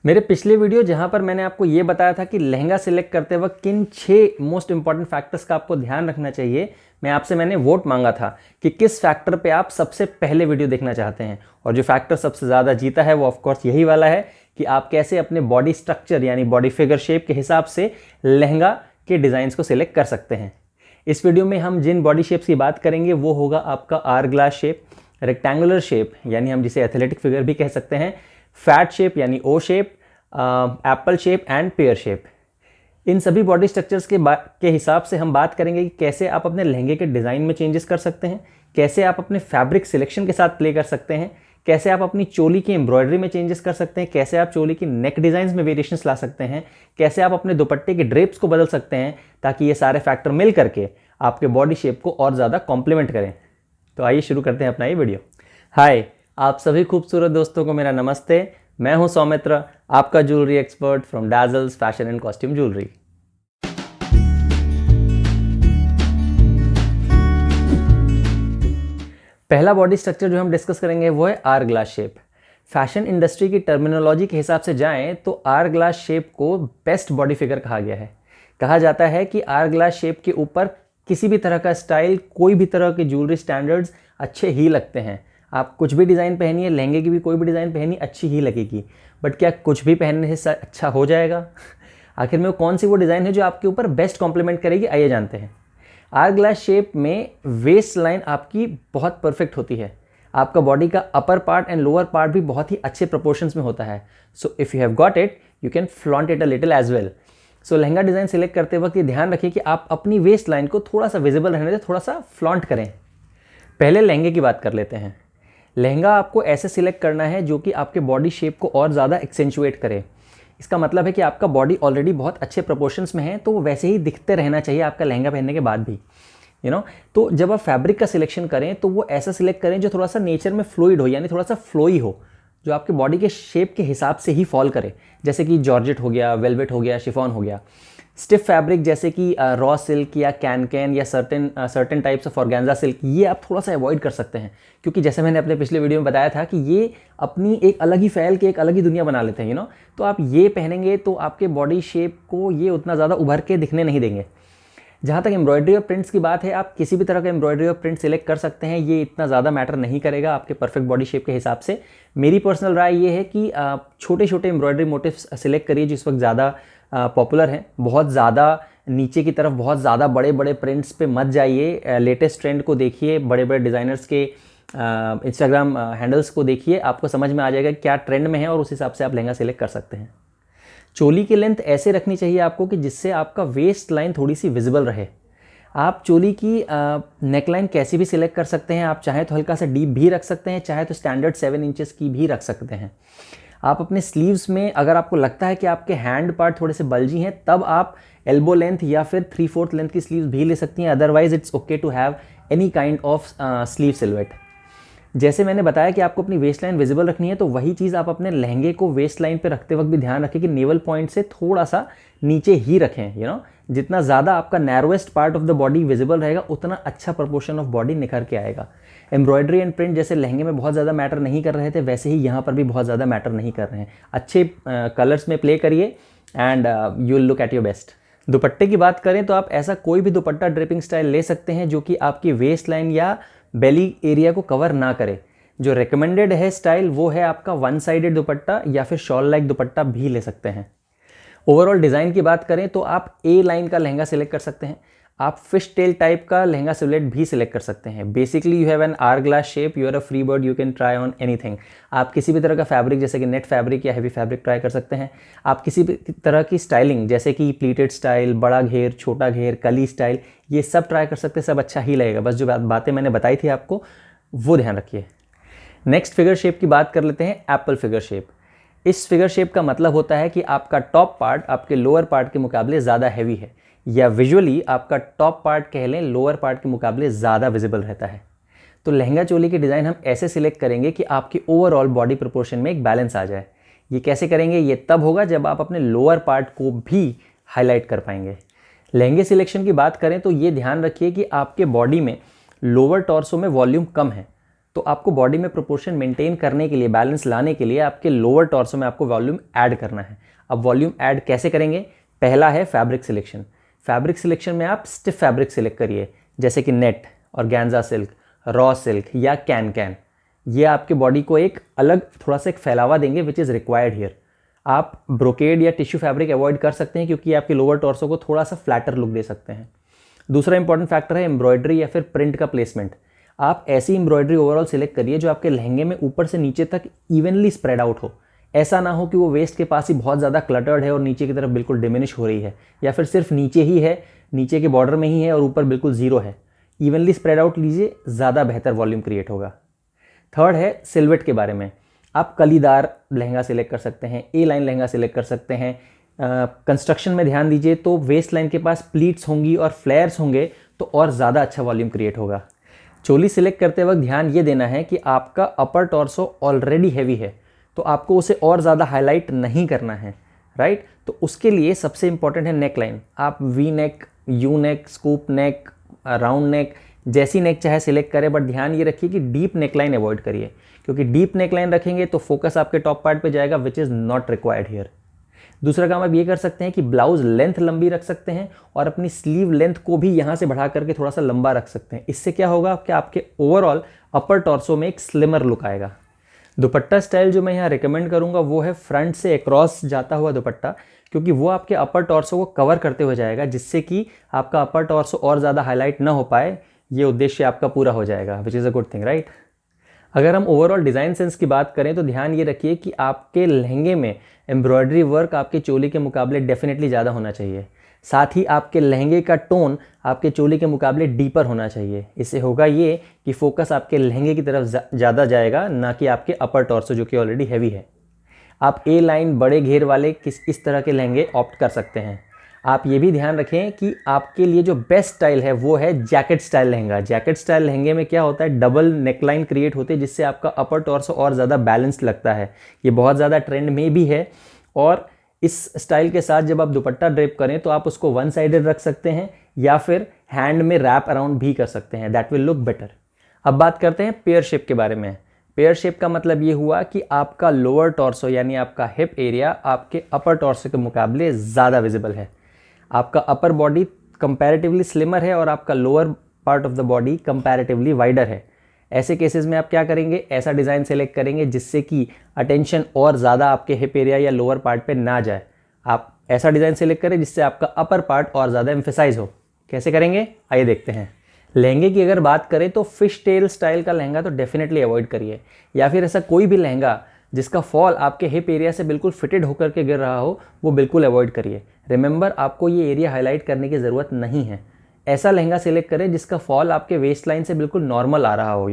मेरे पिछले वीडियो जहां पर मैंने आपको ये बताया था कि लहंगा सिलेक्ट करते वक्त किन 6 मोस्ट इंपॉर्टेंट फैक्टर्स का आपको ध्यान रखना चाहिए, मैंने वोट मांगा था कि किस फैक्टर पे आप सबसे पहले वीडियो देखना चाहते हैं। और जो फैक्टर सबसे ज़्यादा जीता है वो ऑफकोर्स यही वाला है कि आप कैसे अपने बॉडी स्ट्रक्चर यानी बॉडी फिगर शेप के हिसाब से लहंगा के डिज़ाइंस को सिलेक्ट कर सकते हैं। इस वीडियो में हम जिन बॉडी शेप्स की बात करेंगे वो होगा आपका hourglass shape, rectangular shape यानी हम जिसे एथलेटिक फिगर भी कह सकते हैं, फैट शेप यानी O shape, apple shape and pear shape. इन सभी बॉडी स्ट्रक्चर्स के हिसाब से हम बात करेंगे कि कैसे आप अपने लहंगे के डिज़ाइन में चेंजेस कर सकते हैं, कैसे आप अपने फैब्रिक सिलेक्शन के साथ प्ले कर सकते हैं, कैसे आप अपनी चोली की एम्ब्रॉयडरी में चेंजेस कर सकते हैं, कैसे आप चोली की नेक डिज़ाइंस में वेरिएशंस ला सकते हैं, कैसे आप अपने दुपट्टे के ड्रेप्स को बदल सकते हैं ताकि ये सारे फैक्टर मिल करके आपके बॉडी शेप को और ज़्यादा कॉम्प्लीमेंट करें। तो आइए शुरू करते हैं अपना ये वीडियो। हाय, आप सभी खूबसूरत दोस्तों को मेरा नमस्ते। मैं हूं सौमित्र, आपका jewellery expert from dazzles fashion and costume jewellery. पहला बॉडी स्ट्रक्चर जो हम डिस्कस करेंगे वो है hourglass shape. Fashion industry की टर्मिनोलॉजी के हिसाब से जाएं तो आर ग्लास शेप को बेस्ट बॉडी फिगर कहा गया है। कहा जाता है कि आर ग्लास शेप के ऊपर किसी भी तरह का स्टाइल, कोई भी तरह के ज्वेलरी स्टैंडर्ड्स अच्छे ही लगते हैं। आप कुछ भी डिज़ाइन पहनिए, लहंगे की भी कोई भी डिज़ाइन पहनिए, अच्छी ही लगेगी। बट क्या कुछ भी पहनने से अच्छा हो जाएगा? आखिर में कौन सी वो डिज़ाइन है जो आपके ऊपर बेस्ट कॉम्प्लीमेंट करेगी? आइए जानते हैं। आर ग्लास शेप में वेस्ट लाइन आपकी बहुत परफेक्ट होती है। आपका बॉडी का upper part and lower part भी बहुत ही अच्छे प्रोपोर्शंस में होता है। So if you have got it, you can flaunt it a little as well. सो लहंगा डिज़ाइन सिलेक्ट करते वक्त ये ध्यान रखिए कि आप अपनी वेस्ट लाइन को थोड़ा सा विजिबल रहने दें, थोड़ा सा फ्लॉन्ट करें। पहले लहंगे की बात कर लेते हैं। लहंगा आपको ऐसे सिलेक्ट करना है जो कि आपके बॉडी शेप को और ज़्यादा एक्सेंचुएट करे। इसका मतलब है कि आपका बॉडी ऑलरेडी बहुत अच्छे प्रोपोर्शंस में है, तो वो वैसे ही दिखते रहना चाहिए आपका लहंगा पहनने के बाद भी, तो जब आप फैब्रिक का सिलेक्शन करें तो वो ऐसा सिलेक्ट करें जो थोड़ा सा नेचर में फ्लूइड हो, यानी थोड़ा सा फ्लोई हो, जो आपके बॉडी के शेप के हिसाब से ही फॉल करे। जैसे कि जॉर्जेट हो गया, वेलवेट हो गया, शिफॉन हो गया। स्टिफ फैब्रिक जैसे कि रॉ सिल्क या कैन या certain types of organza silk, ये आप थोड़ा सा अवॉइड कर सकते हैं, क्योंकि जैसे मैंने अपने पिछले वीडियो में बताया था कि ये अपनी एक अलग ही फैल के एक अलग ही दुनिया बना लेते हैं, तो आप ये पहनेंगे तो आपके बॉडी शेप को ये उतना ज़्यादा उभर के दिखने नहीं देंगे। जहाँ तक एम्ब्रॉयडरी और प्रिंट्स की बात है, आप किसी भी तरह का एम्ब्रॉयडरी और प्रिंट सिलेक्ट कर सकते हैं। ये इतना ज़्यादा मैटर नहीं करेगा आपके परफेक्ट बॉडी शेप के हिसाब से। मेरी पर्सनल राय ये है कि छोटे छोटे एम्ब्रॉयडरी मोटिव्स सिलेक्ट करिए जिस वक्त ज़्यादा पॉपुलर हैं। बहुत ज़्यादा नीचे की तरफ बहुत ज़्यादा बड़े बड़े प्रिंट्स पे मत जाइए। लेटेस्ट ट्रेंड को देखिए, बड़े बड़े डिज़ाइनर्स के इंस्टाग्राम हैंडल्स को देखिए, आपको समझ में आ जाएगा क्या ट्रेंड में है और उस हिसाब से आप लहंगा सेलेक्ट कर सकते हैं। चोली की लेंथ ऐसे रखनी चाहिए आपको कि जिससे आपका वेस्ट लाइन थोड़ी सी विजिबल रहे। आप चोली की नेक लाइन कैसी भी सिलेक्ट कर सकते हैं। आप चाहे तो हल्का सा डीप भी रख सकते हैं, चाहे तो स्टैंडर्ड 7 इंचेस की भी रख सकते हैं। आप अपने स्लीव्स में अगर आपको लगता है कि आपके हैंड पार्ट थोड़े से बल्जी हैं, तब आप एल्बो लेंथ या फिर 3/4 लेंथ की स्लीव्स भी ले सकती हैं। Otherwise it's okay to have any kind of sleeve silhouette. जैसे मैंने बताया कि आपको अपनी वेस्ट लाइन विजिबल रखनी है, तो वही चीज़ आप अपने लहंगे को वेस्ट लाइन पे रखते वक्त भी ध्यान रखें कि नेवल पॉइंट से थोड़ा सा नीचे ही रखें। जितना ज़्यादा आपका narrowest part of the body visible रहेगा, उतना अच्छा प्रोपोर्शन ऑफ बॉडी निखर के आएगा। एम्ब्रॉयडरी एंड प्रिंट जैसे लहंगे में बहुत ज़्यादा मैटर नहीं कर रहे थे, वैसे ही यहाँ पर भी बहुत ज़्यादा मैटर नहीं कर रहे हैं। अच्छे कलर्स में प्ले करिए and you will look at your best. दुपट्टे की बात करें तो आप ऐसा कोई भी दुपट्टा ड्रिपिंग स्टाइल ले सकते हैं जो कि आपकी वेस्ट लाइन या बेली एरिया को कवर ना करे। जो रिकमेंडेड है स्टाइल वो है आपका वन साइडेड दुपट्टा या फिर शॉल लाइक दुपट्टा भी ले सकते हैं। ओवरऑल डिज़ाइन की बात करें तो आप ए लाइन का लहंगा सिलेक्ट कर सकते हैं। आप फिश टेल टाइप का लहंगा सिलुएट भी सिलेक्ट कर सकते हैं। Basically you have an hourglass shape, you are a free bird, you can try on anything. आप किसी भी तरह का फैब्रिक जैसे कि नेट फैब्रिक या हैवी फैब्रिक ट्राई कर सकते हैं। आप किसी भी तरह की स्टाइलिंग जैसे कि प्लीटेड स्टाइल, बड़ा घेर, छोटा घेर, कली स्टाइल, ये सब ट्राई कर सकते हैं। सब अच्छा ही लगेगा। बस जो बातें मैंने बताई थी आपको वो ध्यान रखिए। नेक्स्ट फिगर शेप की बात कर लेते हैं, एप्पल फिगर शेप। इस फिगर शेप का मतलब होता है कि आपका टॉप पार्ट आपके लोअर पार्ट के मुकाबले ज़्यादा हैवी है, या विजुअली आपका टॉप पार्ट कह लें लोअर पार्ट के मुकाबले ज़्यादा विजिबल रहता है। तो लहंगा चोली की डिज़ाइन हम ऐसे सिलेक्ट करेंगे कि आपकी ओवरऑल बॉडी प्रोपोर्शन में एक बैलेंस आ जाए। ये कैसे करेंगे? ये तब होगा जब आप अपने लोअर पार्ट को भी हाईलाइट कर पाएंगे। लहंगे सिलेक्शन की बात करें तो ये ध्यान रखिए कि आपके बॉडी में लोअर टॉर्सो में वॉल्यूम कम है, तो आपको बॉडी में प्रोपोर्शन मेंटेन करने के लिए, बैलेंस लाने के लिए आपके लोअर टॉर्सो में आपको वॉल्यूम ऐड करना है। अब वॉल्यूम ऐड कैसे करेंगे? पहला है फैब्रिक सिलेक्शन। फैब्रिक सिलेक्शन में आप स्टिफ फैब्रिक सिलेक्ट करिए, जैसे कि net, organza silk, raw silk या कैन। ये आपके बॉडी को एक अलग थोड़ा सा एक फैलावा देंगे विच इज़ रिक्वायर्ड हियर। आप ब्रोकेड या टिश्यू फैब्रिक अवॉइड कर सकते हैं क्योंकि आपके लोअर टॉर्सो को थोड़ा सा फ्लैटर लुक दे सकते हैं। दूसरा इंपॉर्टेंट फैक्टर है एम्ब्रॉयडरी या फिर प्रिंट का प्लेसमेंट। आप ऐसी एम्ब्रॉयडरी ओवरऑल सिलेक्ट करिए जो आपके लहंगे में ऊपर से नीचे तक इवनली स्प्रेड आउट हो। ऐसा ना हो कि वो वेस्ट के पास ही बहुत ज़्यादा क्लटर्ड है और नीचे की तरफ बिल्कुल डिमिनिश हो रही है, या फिर सिर्फ नीचे ही है, नीचे के बॉर्डर में ही है और ऊपर बिल्कुल ज़ीरो है। इवनली स्प्रेड आउट लीजिए, ज़्यादा बेहतर वॉल्यूम क्रिएट होगा। थर्ड है सिल्वेट के बारे में। आप कलीदार लहंगा सिलेक्ट कर सकते हैं, ए लाइन लहंगा सिलेक्ट कर सकते हैं। कंस्ट्रक्शन में ध्यान दीजिए तो वेस्ट लाइन के पास प्लीट्स होंगी और फ्लेयर्स होंगे तो और ज़्यादा अच्छा वॉल्यूम क्रिएट होगा। चोली सिलेक्ट करते वक्त ध्यान ये देना है कि आपका अपर टॉर्सो ऑलरेडी हैवी है तो आपको उसे और ज़्यादा हाईलाइट नहीं करना है, राइट। तो उसके लिए सबसे इंपॉर्टेंट है नेक लाइन। आप V neck, you neck, scoop neck, round neck, जैसी नेक चाहे सिलेक्ट करें, बट ध्यान ये रखिए कि डीप नेक लाइन अवॉइड करिए, क्योंकि डीप नेक लाइन रखेंगे तो फोकस आपके टॉप पार्ट पे जाएगा which is not required here. दूसरा काम आप ये कर सकते हैं कि ब्लाउज लेंथ लंबी रख सकते हैं और अपनी स्लीव लेंथ को भी यहाँ से बढ़ा करके थोड़ा सा लंबा रख सकते हैं। इससे क्या होगा कि आपके ओवरऑल अपर टॉर्सो में एक स्लिमर लुक आएगा। दुपट्टा स्टाइल जो मैं यहाँ रिकमेंड करूँगा वो है फ्रंट से अक्रॉस जाता हुआ दुपट्टा, क्योंकि वो आपके अपर टॉर्सो को कवर करते हुए जाएगा, जिससे कि आपका अपर टॉर्सो और ज़्यादा हाईलाइट ना हो पाए। ये उद्देश्य आपका पूरा हो जाएगा, which is a good thing, right. अगर हम ओवरऑल डिज़ाइन सेंस की बात करें तो ध्यान ये रखिए कि आपके लहंगे में एम्ब्रॉयडरी वर्क आपके चोली के मुकाबले डेफिनेटली ज़्यादा होना चाहिए। साथ ही आपके लहंगे का टोन आपके चोली के मुकाबले डीपर होना चाहिए। इससे होगा ये कि फोकस आपके लहंगे की तरफ ज़्यादा जाएगा, ना कि आपके अपर टॉर्सो जो कि ऑलरेडी हैवी है। आप ए लाइन बड़े घेर वाले इस तरह के लहंगे ऑप्ट कर सकते हैं। आप ये भी ध्यान रखें कि आपके लिए जो बेस्ट स्टाइल है वो है jacket style lehenga. Jacket style लहंगे में क्या होता है, डबल नेकलाइन क्रिएट होते हैं, जिससे आपका अपर टॉर्सो और ज़्यादा बैलेंस्ड लगता है। ये बहुत ज़्यादा ट्रेंड में भी है और इस स्टाइल के साथ जब आप दुपट्टा ड्रेप करें तो आप उसको वन साइडेड रख सकते हैं या फिर हैंड में रैप अराउंड भी कर सकते हैं, दैट विल लुक बेटर। अब बात करते हैं पेयर शेप के बारे में। पेयर शेप का मतलब ये हुआ कि आपका लोअर टॉर्सो यानी आपका हिप एरिया आपके अपर टॉर्सो के मुकाबले ज़्यादा विजिबल है। आपका अपर बॉडी कंपैरेटिवली स्लिमर है और आपका lower part of the body comparatively wider है। ऐसे केसेस में आप क्या करेंगे, ऐसा डिज़ाइन सेलेक्ट करेंगे जिससे कि अटेंशन और ज़्यादा आपके हिप एरिया या लोअर पार्ट पे ना जाए। आप ऐसा डिज़ाइन सेलेक्ट करें जिससे आपका अपर पार्ट और ज़्यादा एम्फेसाइज हो। कैसे करेंगे, आइए देखते हैं। लहंगे की अगर बात करें तो फिश टेल स्टाइल का लहंगा तो डेफिनेटली अवॉइड करिए, या फिर ऐसा कोई भी लहंगा जिसका फॉल आपके हिप एरिया से बिल्कुल फिटेड होकर के गिर रहा हो वो बिल्कुल अवॉइड करिए। रिमेंबर, आपको ये एरिया हाईलाइट करने की ज़रूरत नहीं है। ऐसा लहंगा सिलेक्ट करें जिसका फॉल आपके वेस्ट लाइन से बिल्कुल नॉर्मल आ रहा हो।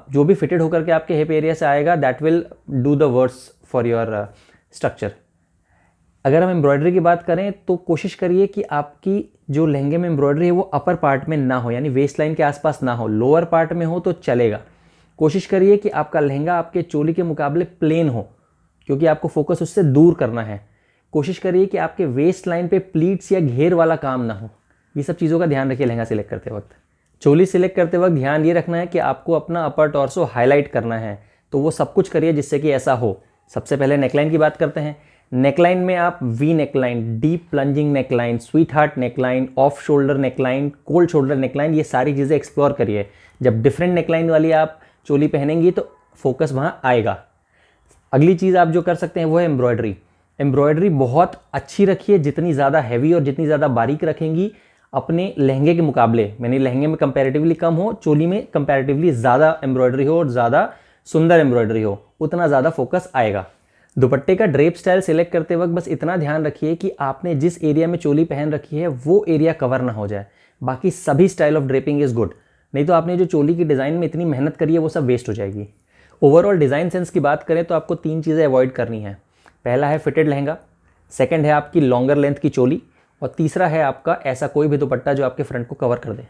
जो भी फिटेड होकर के आपके हिप एरिया से आएगा that will do the worse for your structure. अगर हम एम्ब्रॉयडरी की बात करें तो कोशिश करिए कि आपकी जो लहंगे में एम्ब्रॉयडरी है वो अपर पार्ट में ना हो, यानी वेस्ट लाइन के आसपास ना हो। लोअर पार्ट में हो तो चलेगा। कोशिश करिए कि आपका लहंगा आपके चोली के मुकाबले प्लेन हो, क्योंकि आपको फोकस उससे दूर करना है। कोशिश करिए कि आपके वेस्ट लाइन पे प्लीट्स या घेर वाला काम ना हो। ये सब चीज़ों का ध्यान रखिए लहंगा सिलेक्ट करते वक्त। चोली सिलेक्ट करते वक्त ध्यान ये रखना है कि आपको अपना अपर टॉर्सो हाईलाइट करना है, तो वो सब कुछ करिए जिससे कि ऐसा हो। सबसे पहले नेकलाइन की बात करते हैं। नेकलाइन में आप we neckline, deep plunging neckline, sweet heart neckline, off shoulder neckline, cold shoulder neckline, ये सारी चीज़ें एक्सप्लोर करिए। जब डिफरेंट नेकलाइन वाली आप चोली पहनेंगी तो फोकस वहाँ आएगा। अगली चीज़ आप जो कर सकते हैं वो है एम्ब्रॉयडरी। एम्ब्रॉयडरी बहुत अच्छी रखिए, जितनी ज़्यादा हैवी और जितनी ज़्यादा बारीक रखेंगी अपने लहंगे के मुकाबले, यानी लहंगे में कंपैरेटिवली कम हो, चोली में कंपैरेटिवली ज़्यादा एम्ब्रॉयडरी हो और ज़्यादा सुंदर एम्ब्रॉयडरी हो, उतना ज़्यादा फोकस आएगा। दुपट्टे का ड्रेप स्टाइल सिलेक्ट करते वक्त बस इतना ध्यान रखिए कि आपने जिस एरिया में चोली पहन रखी है वो एरिया कवर ना हो जाए। बाकी सभी style of draping is good, नहीं तो आपने जो चोली की डिज़ाइन में इतनी मेहनत करी है वो सब वेस्ट हो जाएगी। ओवरऑल डिज़ाइन सेंस की बात करें तो आपको 3 चीज़ें अवॉइड करनी है। पहला है फिटेड लहंगा, सेकंड है आपकी लॉन्गर लेंथ की चोली, और तीसरा है आपका ऐसा कोई भी दुपट्टा जो आपके फ्रंट को कवर कर दे।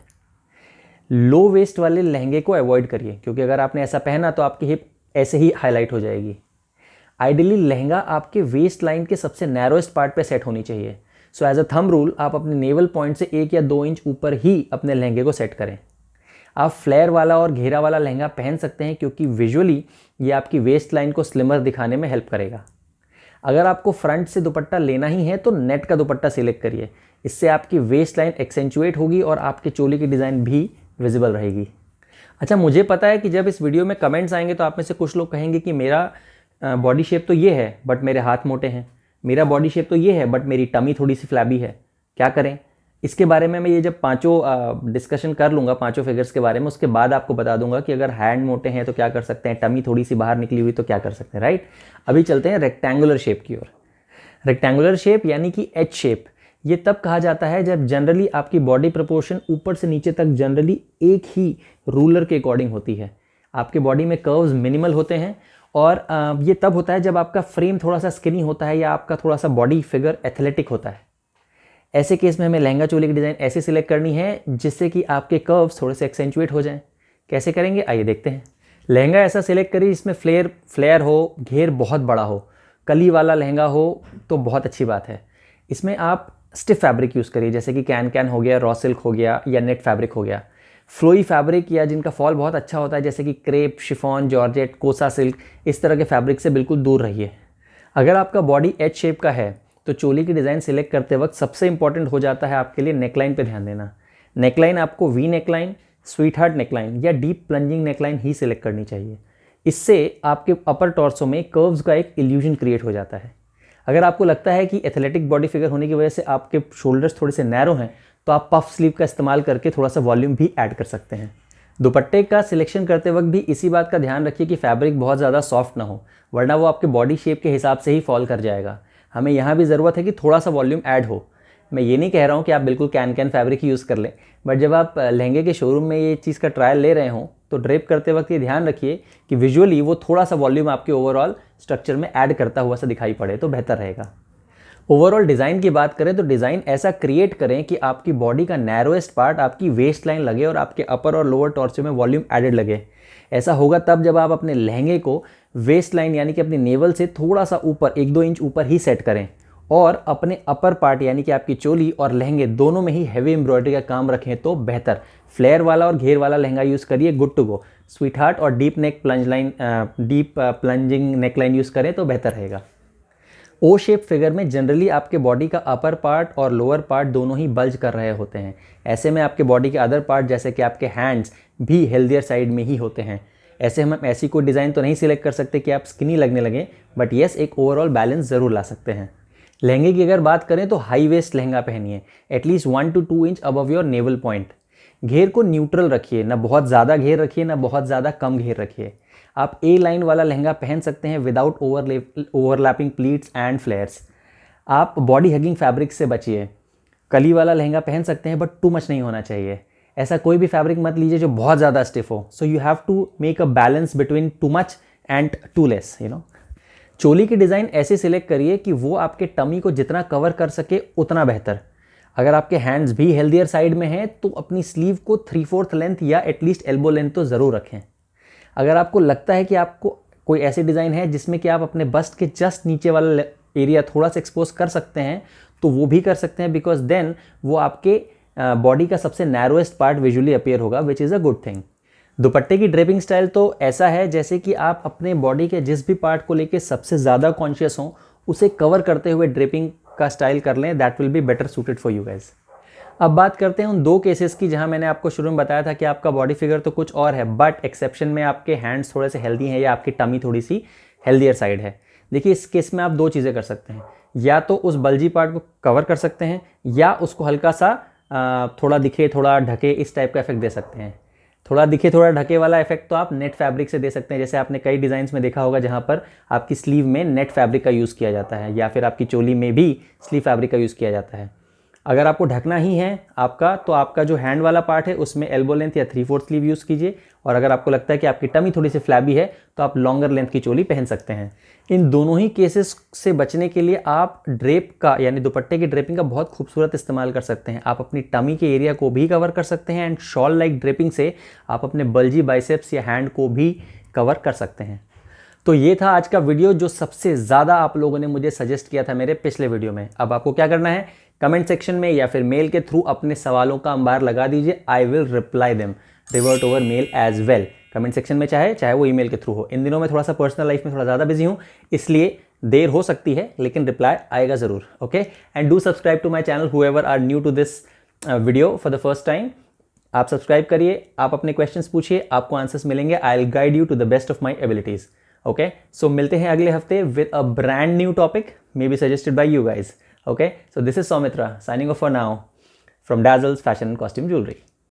लो वेस्ट वाले लहंगे को अवॉइड करिए, क्योंकि अगर आपने ऐसा पहना तो आपकी हिप ऐसे ही हाईलाइट हो जाएगी। आइडियली लहंगा आपके वेस्ट लाइन के सबसे नैरोएस्ट पार्ट पे सेट होनी चाहिए। So as a thumb rule आप अपने नेवल पॉइंट से 1 या 2 इंच ऊपर ही अपने लहंगे को सेट करें। आप फ्लेयर वाला और घेरा वाला लहंगा पहन सकते हैं क्योंकि विजुअली ये आपकी वेस्ट लाइन को स्लिमर दिखाने में हेल्प करेगा। अगर आपको फ्रंट से दुपट्टा लेना ही है तो नेट का दुपट्टा सिलेक्ट करिए, इससे आपकी वेस्ट लाइन एक्सेंचुएट होगी और आपके चोली की डिज़ाइन भी विजिबल रहेगी। अच्छा, मुझे पता है कि जब इस वीडियो में कमेंट्स आएंगे तो आप में से कुछ लोग कहेंगे कि मेरा बॉडी शेप तो ये है बट मेरे हाथ मोटे हैं, मेरा बॉडी शेप तो ये है बट मेरी टमी थोड़ी सी फ्लैबी है, क्या करें? इसके बारे में मैं ये जब पांचों डिस्कशन कर लूँगा, पांचों फिगर्स के बारे में, उसके बाद आपको बता दूंगा कि अगर हैंड मोटे हैं तो क्या कर सकते हैं, टमी थोड़ी सी बाहर निकली हुई तो क्या कर सकते हैं, राइट। अभी चलते हैं रेक्टेंगुलर शेप की ओर। रेक्टेंगुलर शेप यानी कि एच शेप, ये तब कहा जाता है जब जनरली आपकी बॉडी प्रपोर्शन ऊपर से नीचे तक जनरली एक ही रूलर के अकॉर्डिंग होती है। आपके बॉडी में कर्व्स मिनिमल होते हैं और ये तब होता है जब आपका फ्रेम थोड़ा सा स्किनी होता है या आपका थोड़ा सा बॉडी फिगर एथलेटिक होता है। ऐसे केस में हमें लहंगा चोली की डिज़ाइन ऐसे सिलेक्ट करनी है जिससे कि आपके कर्व्स थोड़े से एक्सेंचुएट हो जाएं। कैसे करेंगे आइए देखते हैं। लहंगा ऐसा सिलेक्ट करिए जिसमें फ्लेयर हो, घेर बहुत बड़ा हो, कली वाला लहंगा हो तो बहुत अच्छी बात है। इसमें आप स्टिफ फैब्रिक यूज़ करिए, जैसे कि कैन हो गया, रॉ सिल्क हो गया या नेट फैब्रिक हो गया। फ्लोई फैब्रिक या जिनका फॉल बहुत अच्छा होता है जैसे कि क्रेप, शिफॉन, जॉर्जेट, कोसा सिल्क, इस तरह के फैब्रिक से बिल्कुल दूर रहिए। अगर आपका बॉडी एच शेप का है तो चोली की डिज़ाइन सिलेक्ट करते वक्त सबसे इंपॉर्टेंट हो जाता है आपके लिए नेकलाइन पे ध्यान देना। नेकलाइन आपको we neckline, sweet heart neckline या डीप प्लंजिंग नेकलाइन ही सिलेक्ट करनी चाहिए। इससे आपके अपर टॉर्सो में कर्व्स का एक इल्यूजन क्रिएट हो जाता है। अगर आपको लगता है कि एथलेटिक बॉडी फिगर होने की वजह से आपके शोल्डर्स थोड़े से नैरो हैं तो आप पफ स्लीव का इस्तेमाल करके थोड़ा सा वॉल्यूम भी ऐड कर सकते हैं। दुपट्टे का सिलेक्शन करते वक्त भी इसी बात का ध्यान रखिए कि फैब्रिक बहुत ज़्यादा सॉफ्ट ना हो, वरना वो आपके बॉडी शेप के हिसाब से ही फॉल कर जाएगा। हमें यहाँ भी ज़रूरत है कि थोड़ा सा वॉल्यूम ऐड हो। मैं ये नहीं कह रहा हूँ कि आप बिल्कुल कैन फैब्रिक ही यूज़ कर लें, बट जब आप लहंगे के शोरूम में ये चीज़ का ट्रायल ले रहे हों तो ड्रेप करते वक्त ये ध्यान रखिए कि विजुअली वो थोड़ा सा वॉल्यूम आपके ओवरऑल स्ट्रक्चर में ऐड करता हुआ सा दिखाई पड़े तो बेहतर रहेगा। ओवरऑल डिज़ाइन की बात करें तो डिज़ाइन ऐसा क्रिएट करें कि आपकी बॉडी का नैरोएस्ट पार्ट आपकी वेस्ट लाइन लगे और आपके अपर और लोअर टॉर्सो में वॉल्यूम एडेड लगे। ऐसा होगा तब जब आप अपने लहंगे को वेस्ट लाइन यानी कि अपनी नेवल से थोड़ा सा ऊपर 1-2 इंच ऊपर ही सेट करें और अपने अपर पार्ट यानी कि आपकी चोली और लहंगे दोनों में ही हैवी एम्ब्रॉयडरी का काम रखें तो बेहतर। फ्लेयर वाला और घेर वाला लहंगा यूज़ करिए, good to go. Sweetheart और डीप प्लंजिंग नेकलाइन यूज़ करें तो बेहतर रहेगा। ओ शेप फिगर में जनरली आपके बॉडी का अपर पार्ट और लोअर पार्ट दोनों ही बल्ज कर रहे होते हैं। ऐसे में आपके बॉडी के अदर पार्ट जैसे कि आपके हैंड्स भी हेल्दियर साइड में ही होते हैं। ऐसे हम ऐसी कोई डिज़ाइन तो नहीं सिलेक्ट कर सकते कि आप स्किनी लगने लगें, बट येस एक ओवरऑल बैलेंस ज़रूर ला सकते हैं। लहंगे की अगर बात करें तो हाई वेस्ट लहंगा पहनिए, at least 1 to 2 inch above your naval point. घेर को न्यूट्रल रखिए, ना बहुत ज़्यादा घेर रखिए ना बहुत ज़्यादा कम घेर रखिए। आप ए लाइन वाला लहंगा पहन सकते हैं विदाउट ओवरलैपिंग प्लीट्स एंड फ्लेयर्स। आप बॉडी हगिंग फैब्रिक से बचिए। कली वाला लहंगा पहन सकते हैं बट टू मच नहीं होना चाहिए। ऐसा कोई भी फैब्रिक मत लीजिए जो बहुत ज़्यादा स्टिफ हो। So you have to make a balance between too much and too less, choli की डिज़ाइन ऐसे सिलेक्ट करिए कि वो आपके टमी को जितना कवर कर सके उतना बेहतर। अगर आपके हैंड्स भी हेल्दियर साइड में हैं तो अपनी स्लीव को 3/4 लेंथ या एटलीस्ट एल्बो लेंथ तो ज़रूर रखें। अगर आपको लगता है कि आपको कोई ऐसी डिज़ाइन है जिसमें कि आप अपने बस्ट के जस्ट नीचे वाला एरिया थोड़ा सा एक्सपोज कर सकते हैं तो वो भी कर सकते हैं, बिकॉज देन वो आपके बॉडी का सबसे नैरोएस्ट पार्ट विजुअली अपीयर होगा, which is a good thing. दुपट्टे की ड्रेपिंग स्टाइल तो ऐसा है जैसे कि आप अपने बॉडी के जिस भी पार्ट को लेके सबसे ज़्यादा कॉन्शियस हों उसे कवर करते हुए ड्रेपिंग का स्टाइल कर लें। That will be better suited for you guys. अब बात करते हैं उन 2 केसेस की जहां मैंने आपको शुरू में बताया था कि आपका बॉडी फिगर तो कुछ और है बट एक्सेप्शन में आपके हैंड्स थोड़े से हेल्दी हैं या आपकी टमी थोड़ी सी हेल्दियर साइड है। देखिए इस केस में आप 2 चीज़ें कर सकते हैं, या तो उस बल्जी पार्ट को कवर कर सकते हैं या उसको हल्का सा थोड़ा दिखे थोड़ा ढके इस टाइप का इफेक्ट दे सकते हैं। थोड़ा दिखे थोड़ा ढके वाला इफेक्ट तो आप नेट फैब्रिक से दे सकते हैं, जैसे आपने कई डिज़ाइंस में देखा होगा जहां पर आपकी स्लीव में नेट फैब्रिक का यूज़ किया जाता है या फिर आपकी चोली में भी स्लीव फैब्रिक का यूज़ किया जाता है। अगर आपको ढकना ही है आपका तो आपका जो हैंड वाला पार्ट है उसमें एल्बो लेंथ या 3/4 स्लीव यूज़ कीजिए, और अगर आपको लगता है कि आपकी टमी थोड़ी सी फ्लैबी है तो आप लॉन्गर लेंथ की चोली पहन सकते हैं। इन दोनों ही केसेस से बचने के लिए आप ड्रेप का यानी दुपट्टे की ड्रेपिंग का बहुत खूबसूरत इस्तेमाल कर सकते हैं। आप अपनी टमी के एरिया को भी कवर कर सकते हैं एंड शॉल लाइक ड्रेपिंग से आप अपने बल्जी बाइसेप्स या हैंड को भी कवर कर सकते हैं। तो ये था आज का वीडियो जो सबसे ज़्यादा आप लोगों ने मुझे सजेस्ट किया था मेरे पिछले वीडियो में। अब आपको क्या करना है, कमेंट सेक्शन में या फिर मेल के थ्रू अपने सवालों का अंबार लगा दीजिए। I will reply them. Revert over mail as well. Comment section में चाहे वो ईमेल के थ्रू हो। इन दिनों मैं थोड़ा सा पर्सनल लाइफ में थोड़ा ज़्यादा बिजी हूँ, इसलिए देर हो सकती है, लेकिन रिप्लाई आएगा ज़रूर। Okay, and do subscribe to my channel whoever are new to this video for the first time. आप सब्सक्राइब करिए, आप अपने क्वेश्चंस पूछिए, आपको आंसर्स मिलेंगे। I will guide you to the best of my abilities. Okay, so मिलते हैं अगले हफ्ते with a brand new topic may be suggested by you guys. Okay, so this is Soumitra signing off for now from Dazzle's Fashion and Costume Jewelry.